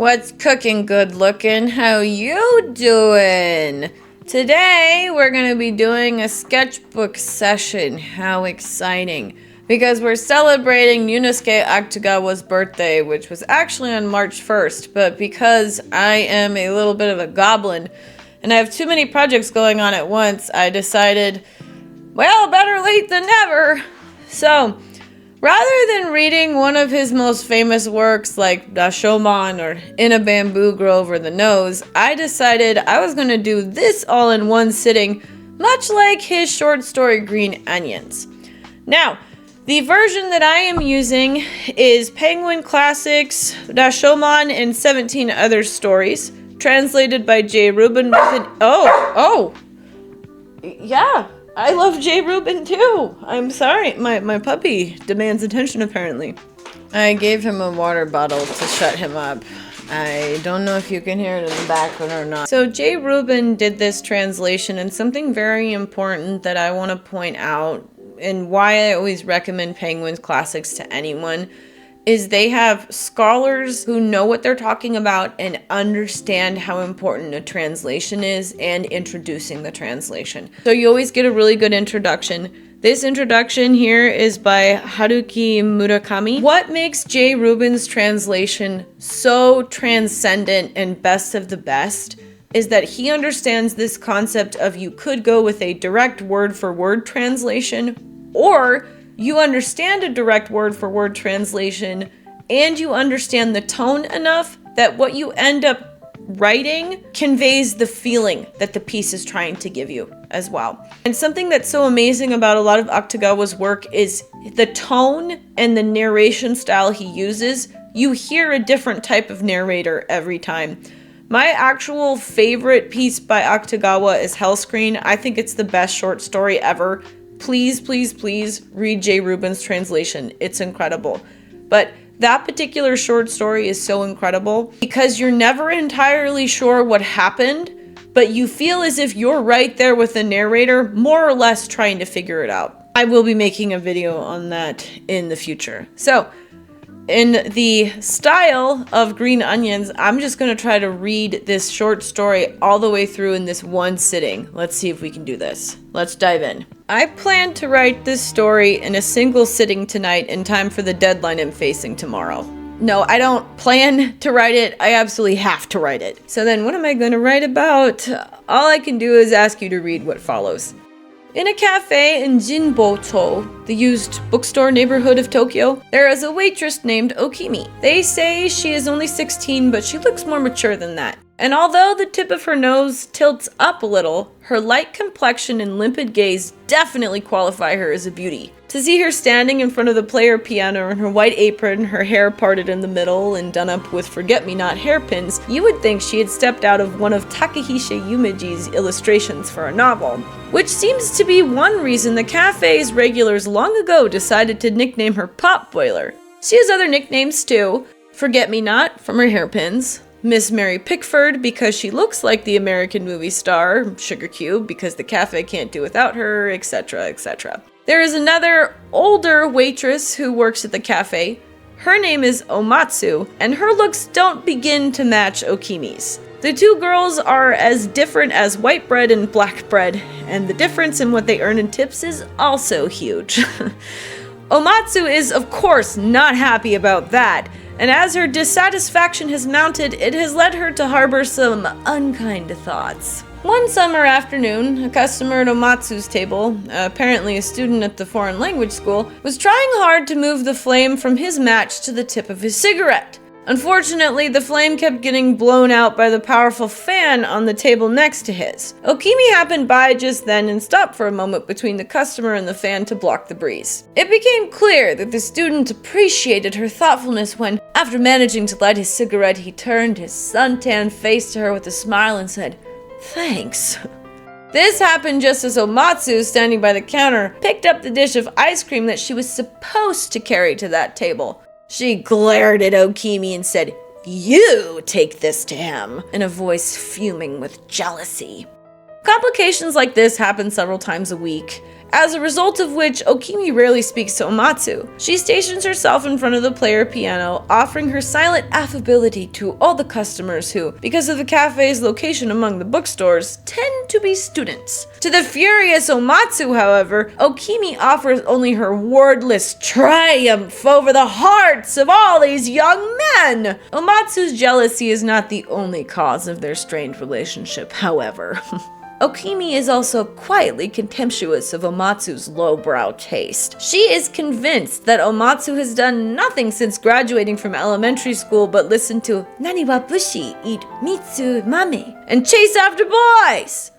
What's cooking, good looking? How you doing? Today we're gonna be doing a sketchbook session. How exciting. Because we're celebrating Ryūnosuke Akutagawa's birthday, which was actually on March 1st, but because I am a little bit of a goblin and I have too many projects going on at once, I decided, well, better late than never. So, rather than reading one of his most famous works like Rashōmon or In a Bamboo Grove or The Nose, I decided I was going to do this all in one sitting, much like his short story Green Onions. Now, the version that I am using is Penguin Classics, Rashōmon, and 17 Other Stories, translated by Jay Rubin with an... Yeah, I love Jay Rubin too. I'm sorry, my puppy demands attention apparently. I gave him a water bottle to shut him up. I don't know if you can hear it in the background or not. So Jay Rubin did this translation, and something very important that I want to point out, and why I always recommend Penguin Classics to anyone, is they have scholars who know what they're talking about and understand how important a translation is and introducing the translation. So you always get a really good introduction. This introduction here is by Haruki Murakami. What makes Jay Rubin's translation so transcendent and best of the best is that he understands this concept of you could go with a direct word-for-word translation, or you understand a direct word-for-word translation and you understand the tone enough that what you end up writing conveys the feeling that the piece is trying to give you as well. And something that's so amazing about a lot of Akutagawa's work is the tone and the narration style he uses. You hear a different type of narrator every time. My actual favorite piece by Akutagawa is Hellscreen. I think it's the best short story ever. Please, please, please read Jay Rubin's translation. It's incredible. But that particular short story is so incredible because you're never entirely sure what happened, but you feel as if you're right there with the narrator, more or less trying to figure it out. I will be making a video on that in the future. So, in the style of Green Onions, I'm just going to try to read this short story all the way through in this one sitting. Let's see if we can do this. Let's dive in. I plan to write this story in a single sitting tonight in time for the deadline I'm facing tomorrow. No, I don't plan to write it. I absolutely have to write it. So then what am I going to write about? All I can do is ask you to read what follows. In a cafe in Jinbo-cho, the used bookstore neighborhood of Tokyo, there is a waitress named Okimi. They say she is only 16, but she looks more mature than that. And although the tip of her nose tilts up a little, her light complexion and limpid gaze definitely qualify her as a beauty. To see her standing in front of the player piano in her white apron, her hair parted in the middle and done up with forget-me-not hairpins, you would think she had stepped out of one of Takehisa Yumeji's illustrations for a novel. Which seems to be one reason the cafe's regulars long ago decided to nickname her Pop Boiler. She has other nicknames too. Forget-me-not from her hairpins, Miss Mary Pickford because she looks like the American movie star, Sugar Cube because the cafe can't do without her, etc., etc. There is another older waitress who works at the cafe. Her name is Omatsu, and her looks don't begin to match Okimi's. The two girls are as different as white bread and black bread, and the difference in what they earn in tips is also huge. Omatsu is, of course, not happy about that, and as her dissatisfaction has mounted, it has led her to harbor some unkind thoughts. One summer afternoon, a customer at Omatsu's table, apparently a student at the foreign language school, was trying hard to move the flame from his match to the tip of his cigarette. Unfortunately, the flame kept getting blown out by the powerful fan on the table next to his. Okimi happened by just then and stopped for a moment between the customer and the fan to block the breeze. It became clear that the student appreciated her thoughtfulness when, after managing to light his cigarette, he turned his suntanned face to her with a smile and said, "Thanks." This happened just as Omatsu, standing by the counter, picked up the dish of ice cream that she was supposed to carry to that table. She glared at Okimi and said, "You take this to him," in a voice fuming with jealousy. Complications like this happen several times a week, as a result of which Okimi rarely speaks to Omatsu. She stations herself in front of the player piano, offering her silent affability to all the customers who, because of the cafe's location among the bookstores, tend to be students. To the furious Omatsu, however, Okimi offers only her wordless triumph over the hearts of all these young men. Omatsu's jealousy is not the only cause of their strained relationship, however. Okimi is also quietly contemptuous of Omatsu's lowbrow taste. She is convinced that Omatsu has done nothing since graduating from elementary school but listen to Nani wa bushi eat mitsu mame and chase after boys.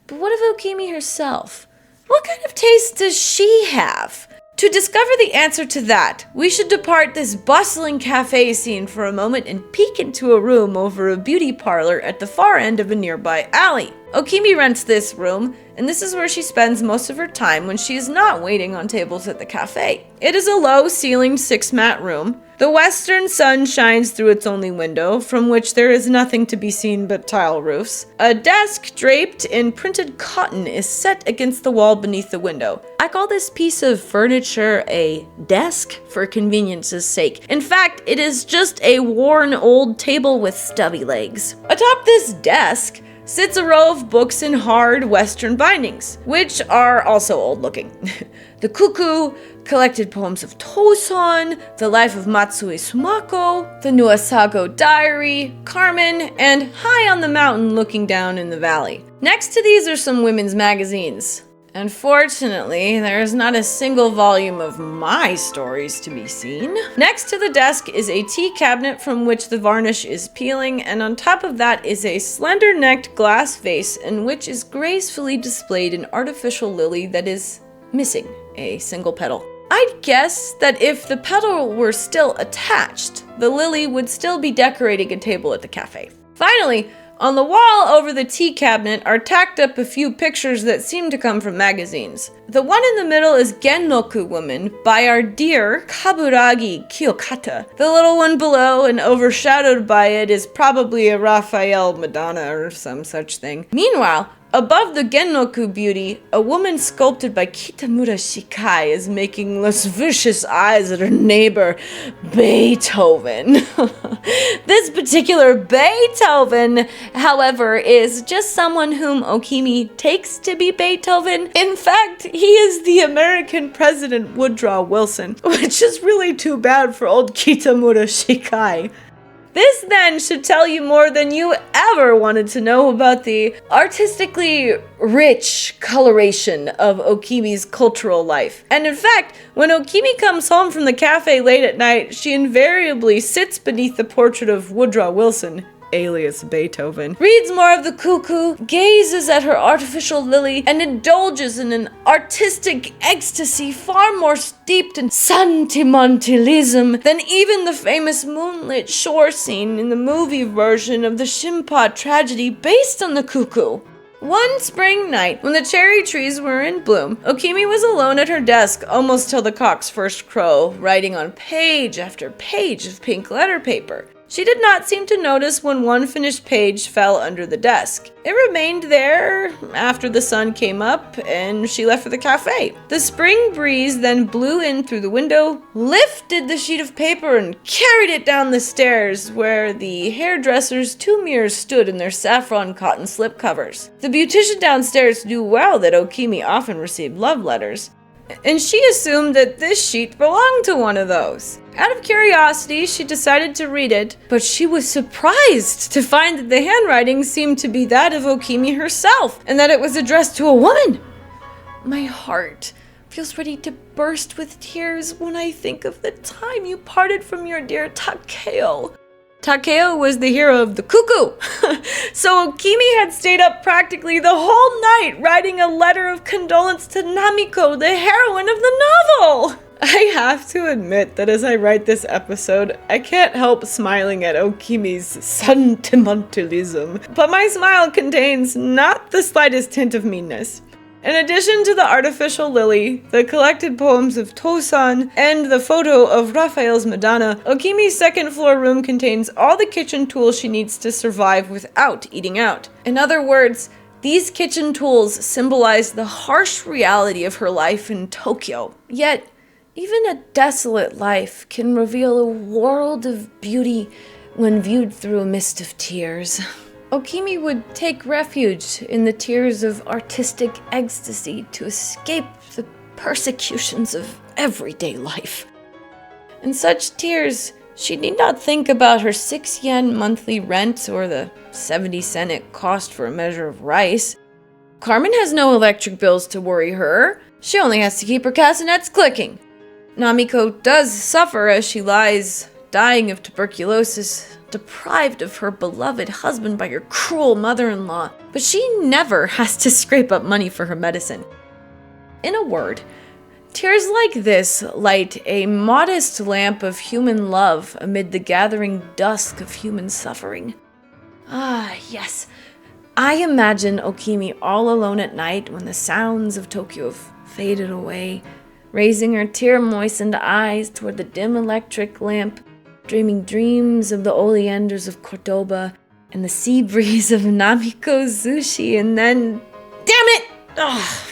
But what of Okimi herself? What kind of taste does she have? To discover the answer to that, we should depart this bustling cafe scene for a moment and peek into a room over a beauty parlor at the far end of a nearby alley. Okimi rents this room, and this is where she spends most of her time when she is not waiting on tables at the cafe. It is a low-ceilinged six-mat room. The western sun shines through its only window, from which there is nothing to be seen but tile roofs. A desk draped in printed cotton is set against the wall beneath the window. I call this piece of furniture a desk for convenience's sake. In fact, it is just a worn old table with stubby legs. Atop this desk sits a row of books in hard western bindings, which are also old-looking. The Cuckoo, collected poems of Tosan, The Life of Matsue Sumako, The Nuasago Diary, Carmen, and High on the Mountain Looking Down in the Valley. Next to these are some women's magazines. Unfortunately, there is not a single volume of my stories to be seen. Next to the desk is a tea cabinet from which the varnish is peeling, and on top of that is a slender-necked glass vase in which is gracefully displayed an artificial lily that is missing a single petal. I'd guess that if the petal were still attached, the lily would still be decorating a table at the cafe. Finally, on the wall over the tea cabinet are tacked up a few pictures that seem to come from magazines. The one in the middle is Genroku Woman by our dear Kaburagi Kiyokata. The little one below and overshadowed by it is probably a Raphael Madonna or some such thing. Meanwhile, above the Genroku beauty, a woman sculpted by Kitamura Shikai is making lascivious eyes at her neighbor, Beethoven. This particular Beethoven, however, is just someone whom Okimi takes to be Beethoven. In fact, he is the American President Woodrow Wilson, which is really too bad for old Kitamura Shikai. This then should tell you more than you ever wanted to know about the artistically rich coloration of Okimi's cultural life. And in fact, when Okimi comes home from the cafe late at night, she invariably sits beneath the portrait of Woodrow Wilson, alias Beethoven, reads more of the Cuckoo, gazes at her artificial lily, and indulges in an artistic ecstasy far more steeped in sentimentalism than even the famous moonlit shore scene in the movie version of the Shinpa tragedy based on the Cuckoo. One spring night, when the cherry trees were in bloom, Okimi was alone at her desk almost till the cock's first crow, writing on page after page of pink letter paper. She did not seem to notice when one finished page fell under the desk. It remained there after the sun came up and she left for the cafe. The spring breeze then blew in through the window, lifted the sheet of paper and carried it down the stairs where the hairdresser's two mirrors stood in their saffron cotton slipcovers. The beautician downstairs knew well that Okimi often received love letters, and she assumed that this sheet belonged to one of those. Out of curiosity, she decided to read it, but she was surprised to find that the handwriting seemed to be that of Okimi herself, and that it was addressed to a woman. My heart feels ready to burst with tears when I think of the time you parted from your dear Takeo. Takeo was the hero of the Cuckoo. So Okimi had stayed up practically the whole night writing a letter of condolence to Namiko, the heroine of the novel. I have to admit that as I write this episode, I can't help smiling at Okimi's sentimentalism, but my smile contains not the slightest hint of meanness. In addition to the artificial lily, the collected poems of Tosan, and the photo of Raphael's Madonna, Okimi's second-floor room contains all the kitchen tools she needs to survive without eating out. In other words, These kitchen tools symbolize the harsh reality of her life in Tokyo. Yet, even a desolate life can reveal a world of beauty when viewed through a mist of tears. Okimi would take refuge in the tears of artistic ecstasy to escape the persecutions of everyday life. In such tears, she need not think about her 6 yen monthly rent or the 70 cent it cost for a measure of rice. Carmen has no electric bills to worry her. She only has to keep her castanets clicking. Namiko does suffer as she lies dying of tuberculosis, deprived of her beloved husband by her cruel mother-in-law, but she never has to scrape up money for her medicine. In a word, tears like this light a modest lamp of human love amid the gathering dusk of human suffering. Ah, yes. I imagine Okimi all alone at night when the sounds of Tokyo have faded away, raising her tear-moistened eyes toward the dim electric lamp, dreaming dreams of the oleanders of Cordoba and the sea breeze of Namiko's sushi, and then... Damn it! Ugh.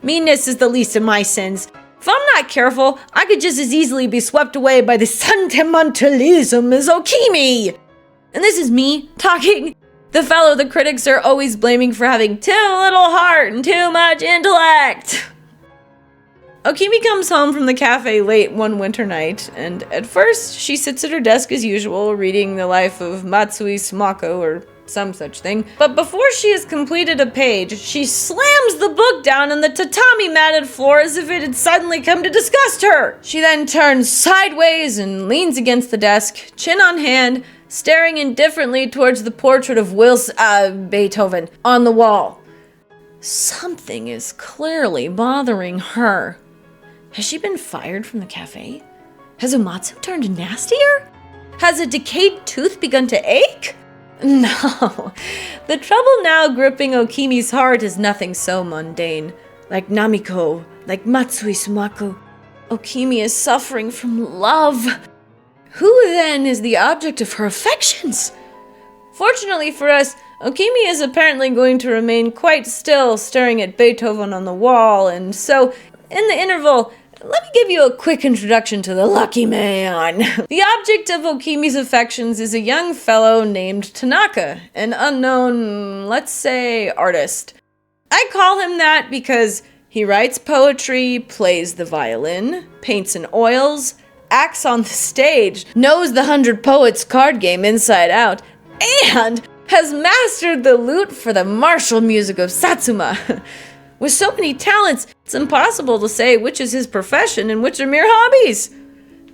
Meanness is the least of my sins. If I'm not careful, I could just as easily be swept away by the sentimentalism as Okimi! And this is me talking, the fellow the critics are always blaming for having too little heart and too much intellect. Okimi comes home from the cafe late one winter night, and at first she sits at her desk as usual, reading the life of Matsui Sumako or some such thing. But before she has completed a page, she slams the book down on the tatami-matted floor as if it had suddenly come to disgust her. She then turns sideways and leans against the desk, chin on hand, staring indifferently towards the portrait of Beethoven on the wall. Something is clearly bothering her. Has she been fired from the cafe? Has Umatsu turned nastier? Has a decayed tooth begun to ache? No. The trouble now gripping Okimi's heart is nothing so mundane. Like Namiko, like Matsui Sumako, Okimi is suffering from love. Who then is the object of her affections? Fortunately for us, Okimi is apparently going to remain quite still, staring at Beethoven on the wall, and so, in the interval, let me give you a quick introduction to the lucky man. The object of Okimi's affections is a young fellow named Tanaka, an unknown, let's say, artist. I call him that because he writes poetry, plays the violin, paints in oils, acts on the stage, knows the 100 Poets card game inside out, and has mastered the lute for the martial music of Satsuma. With so many talents, it's impossible to say which is his profession and which are mere hobbies.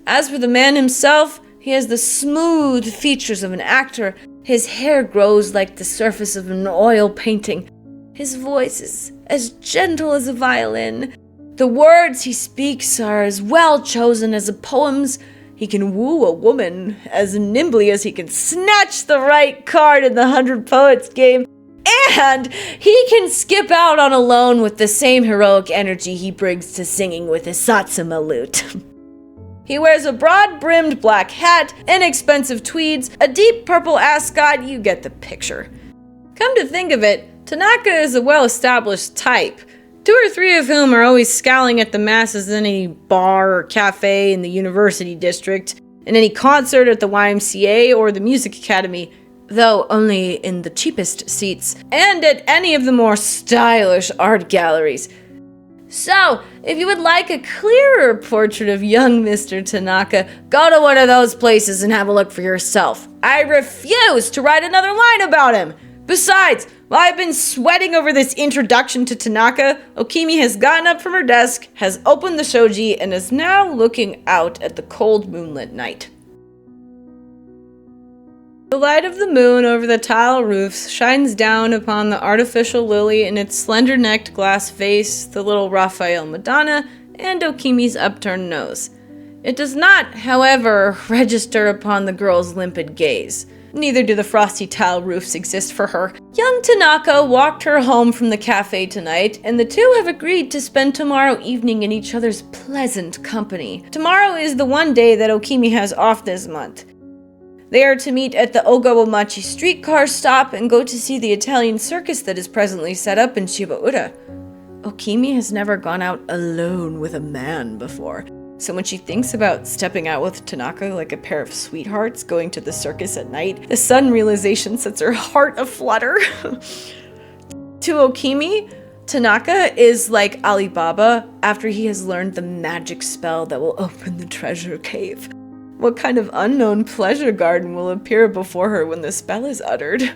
As for the man himself, he has the smooth features of an actor. His hair grows like the surface of an oil painting. His voice is as gentle as a violin. The words he speaks are as well chosen as the poems. He can woo a woman as nimbly as he can snatch the right card in the 100 Poets game. And he can skip out on a loan with the same heroic energy he brings to singing with his Satsuma lute. He wears a broad-brimmed black hat, inexpensive tweeds, a deep purple ascot, you get the picture. Come to think of it, Tanaka is a well-established type, 2 or 3 of whom are always scowling at the masses in any bar or cafe in the university district, in any concert at the YMCA or the Music Academy, though only in the cheapest seats, and at any of the more stylish art galleries. So, if you would like a clearer portrait of young Mr. Tanaka, go to one of those places and have a look for yourself. I refuse to write another line about him. Besides, while I've been sweating over this introduction to Tanaka, Okimi has gotten up from her desk, has opened the shoji, and is now looking out at the cold moonlit night. The light of the moon over the tile roofs shines down upon the artificial lily in its slender-necked glass face, the little Raphael Madonna, and Okimi's upturned nose. It does not, however, register upon the girl's limpid gaze. Neither do the frosty tile roofs exist for her. Young Tanaka walked her home from the cafe tonight, and the two have agreed to spend tomorrow evening in each other's pleasant company. Tomorrow is the one day that Okimi has off this month. They are to meet at the Ogawamachi streetcar stop and go to see the Italian circus that is presently set up in Shibaura. Okimi has never gone out alone with a man before, so when she thinks about stepping out with Tanaka like a pair of sweethearts going to the circus at night, the sudden realization sets her heart aflutter. To Okimi, Tanaka is like Alibaba after he has learned the magic spell that will open the treasure cave. What kind of unknown pleasure garden will appear before her when the spell is uttered?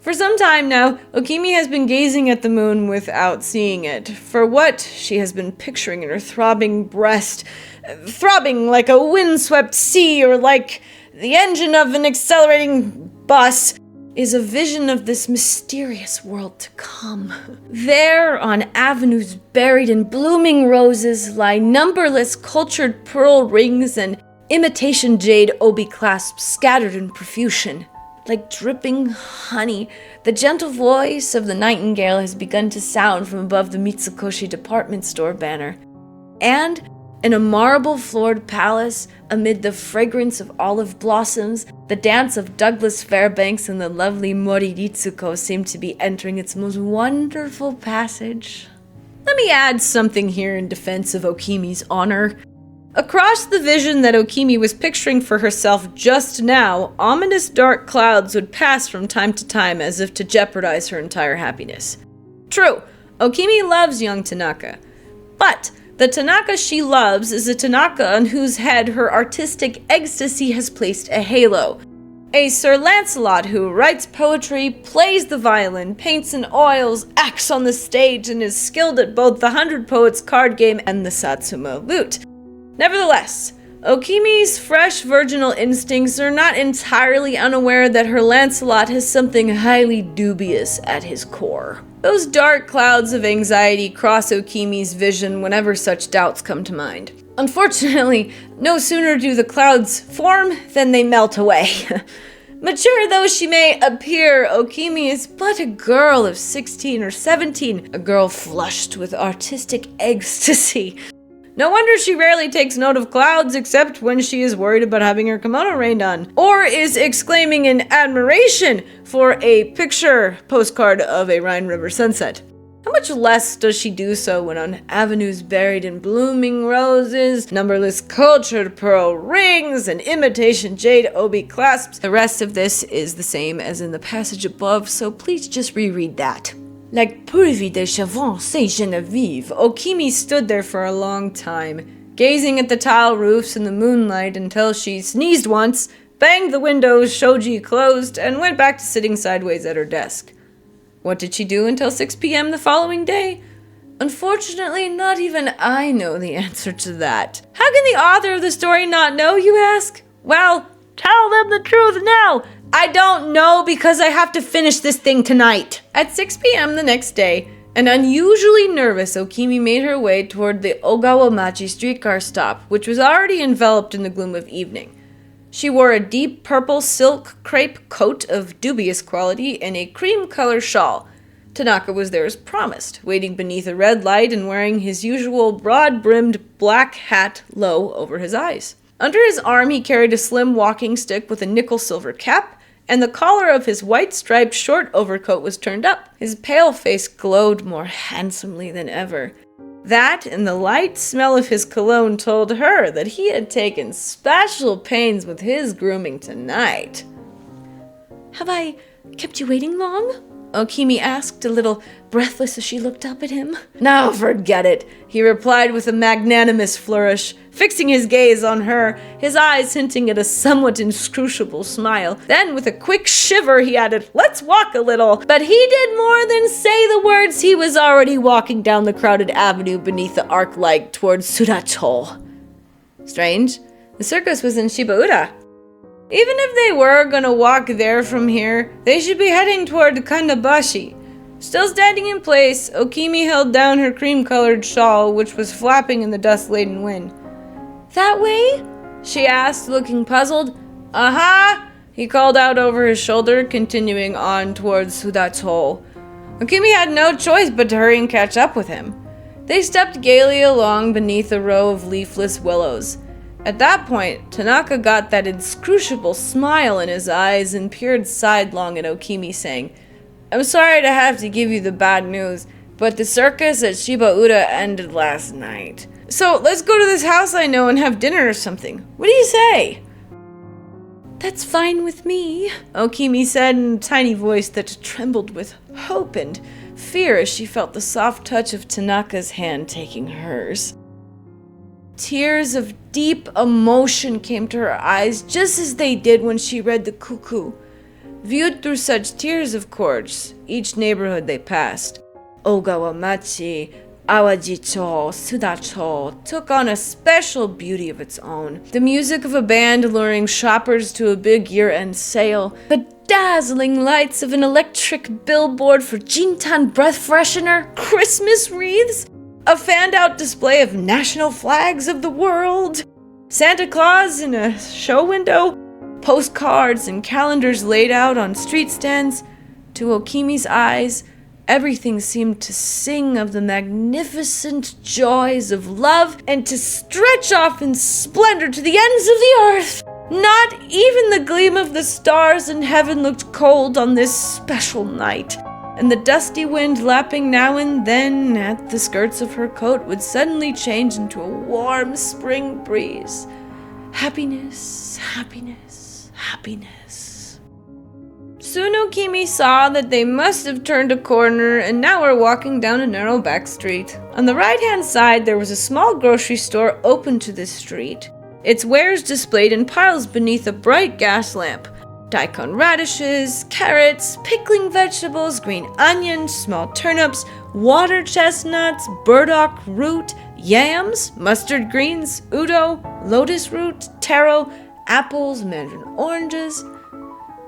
For some time now, Okimi has been gazing at the moon without seeing it. For what she has been picturing in her throbbing breast, throbbing like a windswept sea or like the engine of an accelerating bus, is a vision of this mysterious world to come. There, on avenues buried in blooming roses, lie numberless cultured pearl rings and imitation jade obi clasps scattered in profusion. Like dripping honey, the gentle voice of the nightingale has begun to sound from above the Mitsukoshi department store banner. And in a marble-floored palace, amid the fragrance of olive blossoms, the dance of Douglas Fairbanks and the lovely Mori Ritsuko seem to be entering its most wonderful passage. Let me add something here in defense of Okimi's honor. Across the vision that Okimi was picturing for herself just now, ominous dark clouds would pass from time to time as if to jeopardize her entire happiness. True, Okimi loves young Tanaka, but the Tanaka she loves is a Tanaka on whose head her artistic ecstasy has placed a halo. A Sir Lancelot who writes poetry, plays the violin, paints in oils, acts on the stage, and is skilled at both the 100 Poets card game and the Satsuma lute. Nevertheless, Okimi's fresh virginal instincts are not entirely unaware that her Lancelot has something highly dubious at his core. Those dark clouds of anxiety cross Okimi's vision whenever such doubts come to mind. Unfortunately, no sooner do the clouds form than they melt away. Mature though she may appear, Okimi is but a girl of 16 or 17, a girl flushed with artistic ecstasy. No wonder she rarely takes note of clouds except when she is worried about having her kimono rained on, or is exclaiming in admiration for a picture postcard of a Rhine River sunset. How much less does she do so when on avenues buried in blooming roses, numberless cultured pearl rings, and imitation jade obi clasps? The rest of this is the same as in the passage above, so please just reread that. Like Purvi de Chavon Saint Genevieve, Okimi stood there for a long time, gazing at the tile roofs in the moonlight until she sneezed once, banged the windows shoji closed, and went back to sitting sideways at her desk. What did she do until 6 p.m. the following day? Unfortunately, not even I know the answer to that. How can the author of the story not know, you ask? Well, tell them the truth now! I don't know because I have to finish this thing tonight. At 6 p.m. the next day, an unusually nervous Okimi made her way toward the Ogawamachi streetcar stop, which was already enveloped in the gloom of evening. She wore a deep purple silk crepe coat of dubious quality and a cream-color shawl. Tanaka was there as promised, waiting beneath a red light and wearing his usual broad-brimmed black hat low over his eyes. Under his arm he carried a slim walking stick with a nickel-silver cap, and the collar of his white-striped short overcoat was turned up. His pale face glowed more handsomely than ever. That and the light smell of his cologne told her that he had taken special pains with his grooming tonight. "Have I kept you waiting long?" Okimi asked, a little breathless as she looked up at him. "No, forget it," he replied with a magnanimous flourish, fixing his gaze on her, his eyes hinting at a somewhat inscrutable smile. Then, with a quick shiver, he added, "Let's walk a little." But he did more than say the words. He was already walking down the crowded avenue beneath the arc light towards Sudacho. Strange. The circus was in Shibaura. Even if they were gonna walk there from here, they should be heading toward Kandabashi. Still standing in place, Okimi held down her cream-colored shawl, which was flapping in the dust-laden wind. "That way?" she asked, looking puzzled. "Uh-huh," he called out over his shoulder, continuing on towards Sudacho. Okimi had no choice but to hurry and catch up with him. They stepped gaily along beneath a row of leafless willows. At that point, Tanaka got that inscrutable smile in his eyes and peered sidelong at Okimi, saying, "I'm sorry to have to give you the bad news, but the circus at Shibaura ended last night. So let's go to this house I know and have dinner or something. What do you say?" "That's fine with me," Okimi said in a tiny voice that trembled with hope and fear as she felt the soft touch of Tanaka's hand taking hers. Tears of deep emotion came to her eyes, just as they did when she read the cuckoo. Viewed through such tears, of course, each neighborhood they passed, Ogawamachi, Awaji-cho, Suda-cho, took on a special beauty of its own. The music of a band luring shoppers to a big year-end sale, the dazzling lights of an electric billboard for Jintan breath freshener, Christmas wreaths, a fanned-out display of national flags of the world, Santa Claus in a show window, postcards and calendars laid out on street stands. To Okimi's eyes, everything seemed to sing of the magnificent joys of love and to stretch off in splendor to the ends of the earth. Not even the gleam of the stars in heaven looked cold on this special night, and the dusty wind lapping now and then at the skirts of her coat would suddenly change into a warm spring breeze. Happiness, happiness, happiness. Soon Okimi saw that they must have turned a corner and now were walking down a narrow back street. On the right-hand side there was a small grocery store open to this street, its wares displayed in piles beneath a bright gas lamp. Daikon radishes, carrots, pickling vegetables, green onions, small turnips, water chestnuts, burdock root, yams, mustard greens, udo, lotus root, taro, apples, mandarin oranges.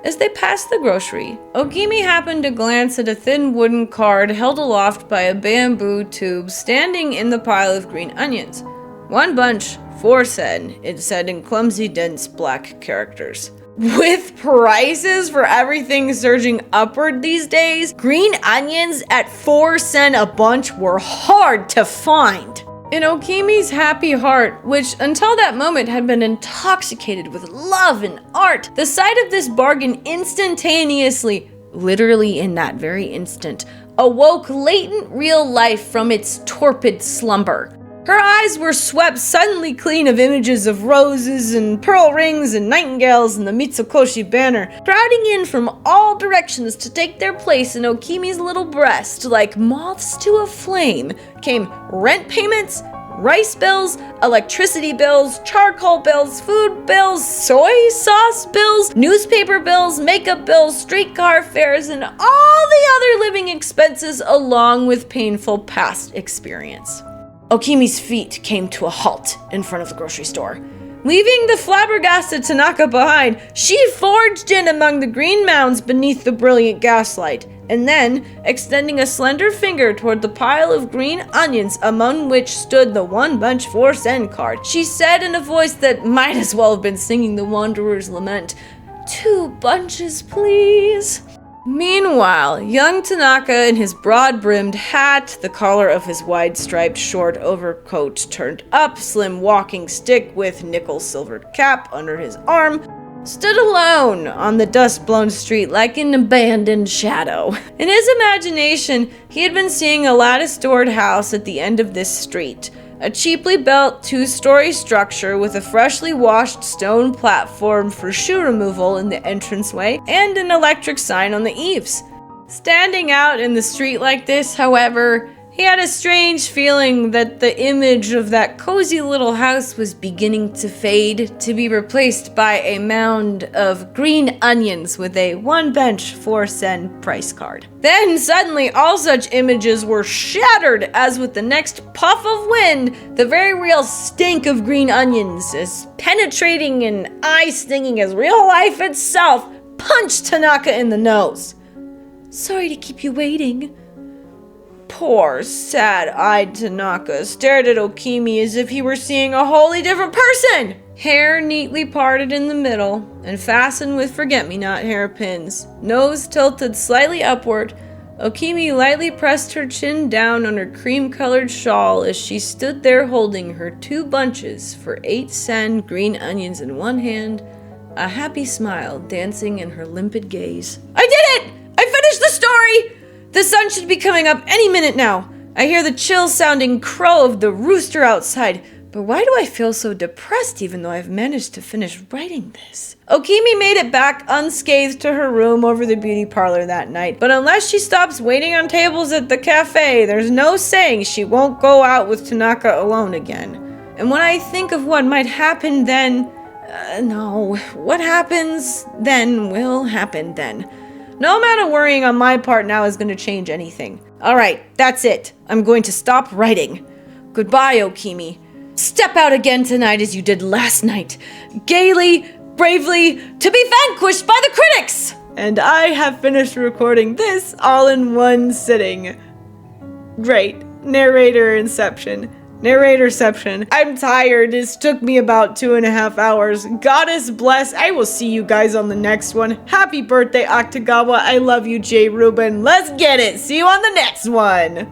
As they passed the grocery, Okimi happened to glance at a thin wooden card held aloft by a bamboo tube standing in the pile of green onions. 1 bunch, 4 sen, it said in clumsy, dense black characters. With prices for everything surging upward these days, green onions at 4 sen a bunch were hard to find. In Okimi's happy heart, which until that moment had been intoxicated with love and art, the sight of this bargain instantaneously, literally in that very instant, awoke latent real life from its torpid slumber. Her eyes were swept suddenly clean of images of roses and pearl rings and nightingales and the Mitsukoshi banner, crowding in from all directions to take their place in Okimi's little breast. Like moths to a flame came rent payments, rice bills, electricity bills, charcoal bills, food bills, soy sauce bills, newspaper bills, makeup bills, streetcar fares, and all the other living expenses along with painful past experience. Okimi's feet came to a halt in front of the grocery store. Leaving the flabbergasted Tanaka behind, she forged in among the green mounds beneath the brilliant gaslight, and then, extending a slender finger toward the pile of green onions among which stood the 1 bunch 4 sen card, she said in a voice that might as well have been singing the Wanderer's Lament, 2 bunches, please. Meanwhile, young Tanaka in his broad-brimmed hat, the collar of his wide-striped short overcoat turned up, slim walking stick with nickel-silvered cap under his arm, stood alone on the dust-blown street like an abandoned shadow. In his imagination, he had been seeing a lattice-doored house at the end of this street, a cheaply built 2-story structure with a freshly washed stone platform for shoe removal in the entranceway and an electric sign on the eaves. Standing out in the street like this, however, he had a strange feeling that the image of that cozy little house was beginning to fade, to be replaced by a mound of green onions with a 1 bench 4 sen price card. Then suddenly all such images were shattered as with the next puff of wind, the very real stink of green onions, as penetrating and eye-stinging as real life itself, punched Tanaka in the nose. "Sorry to keep you waiting." Poor, sad-eyed Tanaka stared at Okimi as if he were seeing a wholly different person. Hair neatly parted in the middle and fastened with forget-me-not hairpins, nose tilted slightly upward, Okimi lightly pressed her chin down on her cream-colored shawl as she stood there holding her 2 bunches for 8 sen green onions in one hand, a happy smile dancing in her limpid gaze. I did it! I finished the story! The sun should be coming up any minute now. I hear the chill-sounding crow of the rooster outside, but why do I feel so depressed even though I've managed to finish writing this? Okimi made it back unscathed to her room over the beauty parlor that night, but unless she stops waiting on tables at the cafe, there's no saying she won't go out with Tanaka alone again. And when I think of what might happen then, what happens then will happen then. No amount of worrying on my part now is going to change anything. Alright, that's it. I'm going to stop writing. Goodbye, Okimi. Step out again tonight as you did last night. Gaily, bravely, to be vanquished by the critics! And I have finished recording this all in one sitting. Great. Narratorception. I'm tired. This took me about 2.5 hours. Goddess bless. I will see you guys on the next one. Happy birthday, Akutagawa. I love you, Jay Rubin. Let's get it. See you on the next one.